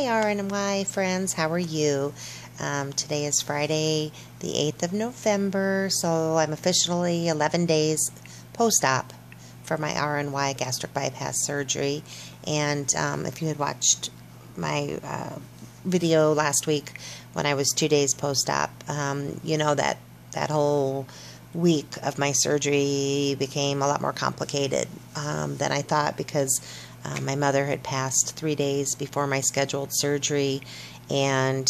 Hi RNY friends, how are you? Today is Friday the 8th of November, so I'm officially 11 days post-op for my RNY gastric bypass surgery. And if you had watched my video last week when I was 2 days post-op, you know that whole week of my surgery became a lot more complicated than I thought, because my mother had passed 3 days before my scheduled surgery, and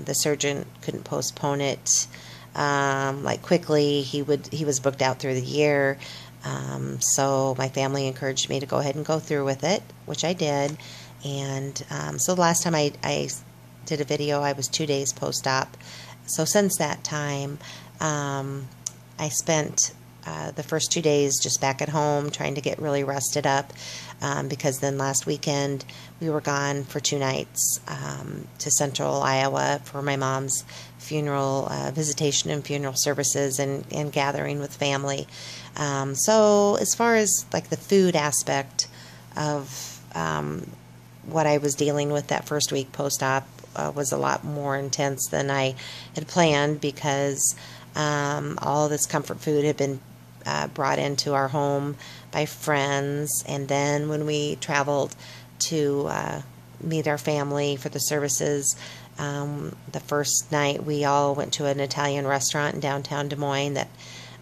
the surgeon couldn't postpone it like quickly. He was booked out through the year, so my family encouraged me to go ahead and go through with it, which I did. And so the last time I did a video, I was 2 days post-op. So since that time, I spent the first 2 days just back at home trying to get really rested up, because then last weekend we were gone for 2 nights to central Iowa for my mom's funeral, visitation and funeral services, and gathering with family. So as far as like the food aspect of what I was dealing with that first week post-op was a lot more intense than I had planned, because all this comfort food had been brought into our home by friends, and then when we traveled to meet our family for the services, the first night we all went to an Italian restaurant in downtown Des Moines that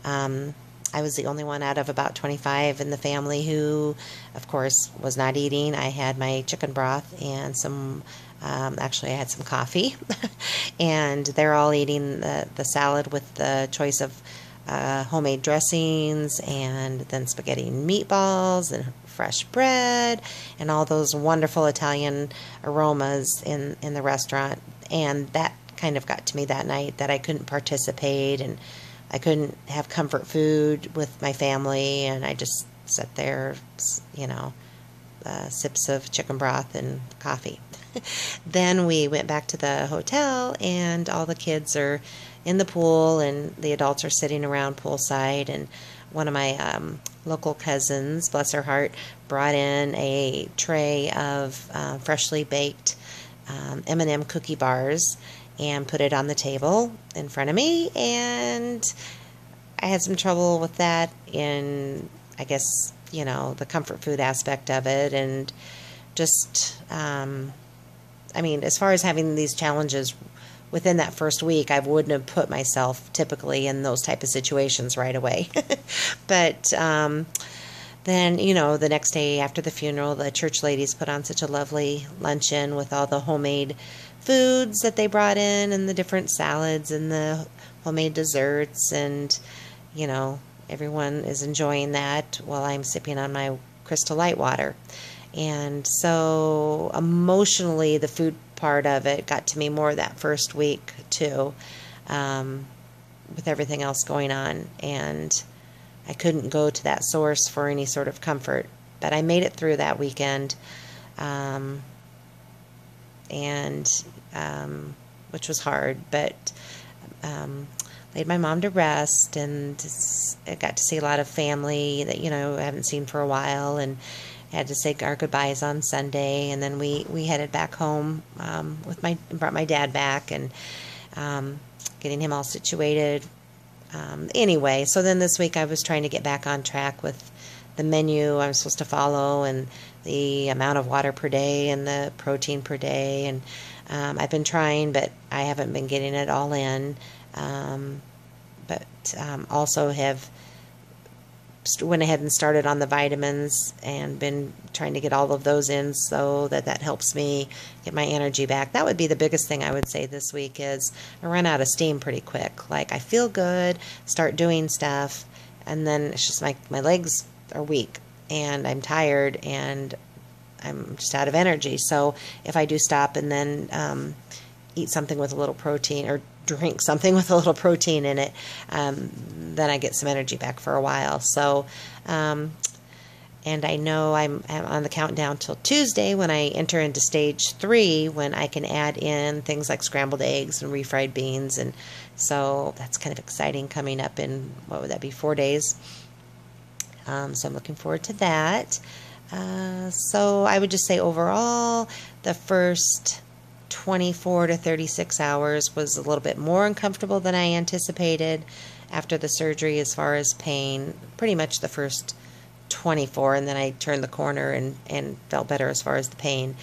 I was the only one out of about 25 in the family who, of course, was not eating. I had my chicken broth and some, actually I had some coffee, and they're all eating the salad with the choice of homemade dressings, and then spaghetti and meatballs and fresh bread and all those wonderful Italian aromas in the restaurant. And that kind of got to me that night, that I couldn't participate and I couldn't have comfort food with my family, and I just sat there, you know, sips of chicken broth and coffee. Then we went back to the hotel, and all the kids are in the pool and the adults are sitting around poolside, and one of my local cousins, bless her heart, brought in a tray of freshly baked M&M cookie bars and put it on the table in front of me, and I had some trouble with that in, I guess, you know, the comfort food aspect of it, and just I mean, as far as having these challenges within that first week, I wouldn't have put myself typically in those type of situations right away. But then, you know, the next day after the funeral, the church ladies put on such a lovely luncheon with all the homemade foods that they brought in, and the different salads and the homemade desserts, and, you know, everyone is enjoying that while I'm sipping on my Crystal Light water. And so emotionally, the food part of it got to me more that first week too, with everything else going on, and I couldn't go to that source for any sort of comfort. But I made it through that weekend, which was hard, but laid my mom to rest, and I got to see a lot of family that, you know, I haven't seen for a while, and had to say our goodbyes on Sunday. And then we headed back home brought my dad back, and getting him all situated. Anyway, so then this week I was trying to get back on track with the menu I'm supposed to follow, and the amount of water per day and the protein per day, and I've been trying, but I haven't been getting it all in. But also have went ahead and started on the vitamins and been trying to get all of those in, so that helps me get my energy back. That would be the biggest thing I would say this week, is I run out of steam pretty quick. Like, I feel good, start doing stuff, and then it's just like my legs are weak and I'm tired and I'm just out of energy. So if I do stop and then eat something with a little protein, or drink something with a little protein in it, then I get some energy back for a while. So, and I know I'm on the countdown till Tuesday, when I enter into stage 3, when I can add in things like scrambled eggs and refried beans, and so that's kind of exciting, coming up in, what would that be, 4 days. So I'm looking forward to that. So I would just say overall, the first 24 to 36 hours was a little bit more uncomfortable than I anticipated after the surgery as far as pain. Pretty much the first 24, and then I turned the corner and felt better as far as the pain.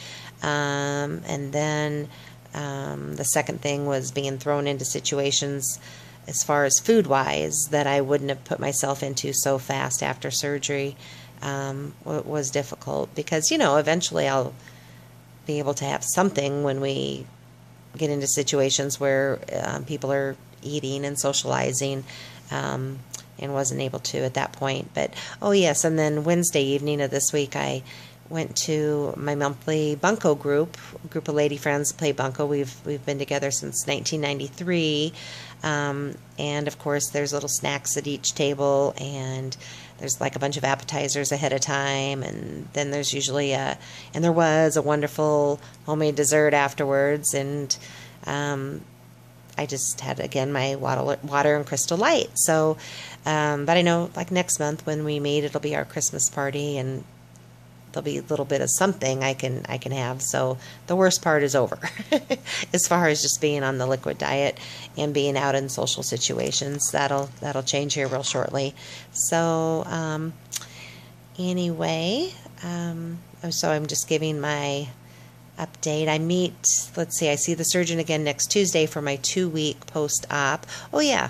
And then the second thing was being thrown into situations as far as food-wise that I wouldn't have put myself into so fast after surgery. Was difficult because, eventually I'll be able to have something when we get into situations where people are eating and socializing, and wasn't able to at that point. But, oh yes, and then Wednesday evening of this week I went to my monthly bunco group of lady friends that play bunco. We've been together since 1993, and of course there's little snacks at each table, and there's like a bunch of appetizers ahead of time, and then there's usually and there was a wonderful homemade dessert afterwards, and I just had, again, my water and Crystal Light. So, but I know, like, next month when we meet, it'll be our Christmas party, and there'll be a little bit of something I can have. So the worst part is over as far as just being on the liquid diet and being out in social situations. That'll change here real shortly. So anyway, so I'm just giving my update. I meet, let's see, I see the surgeon again next Tuesday for my 2-week post-op. Oh yeah,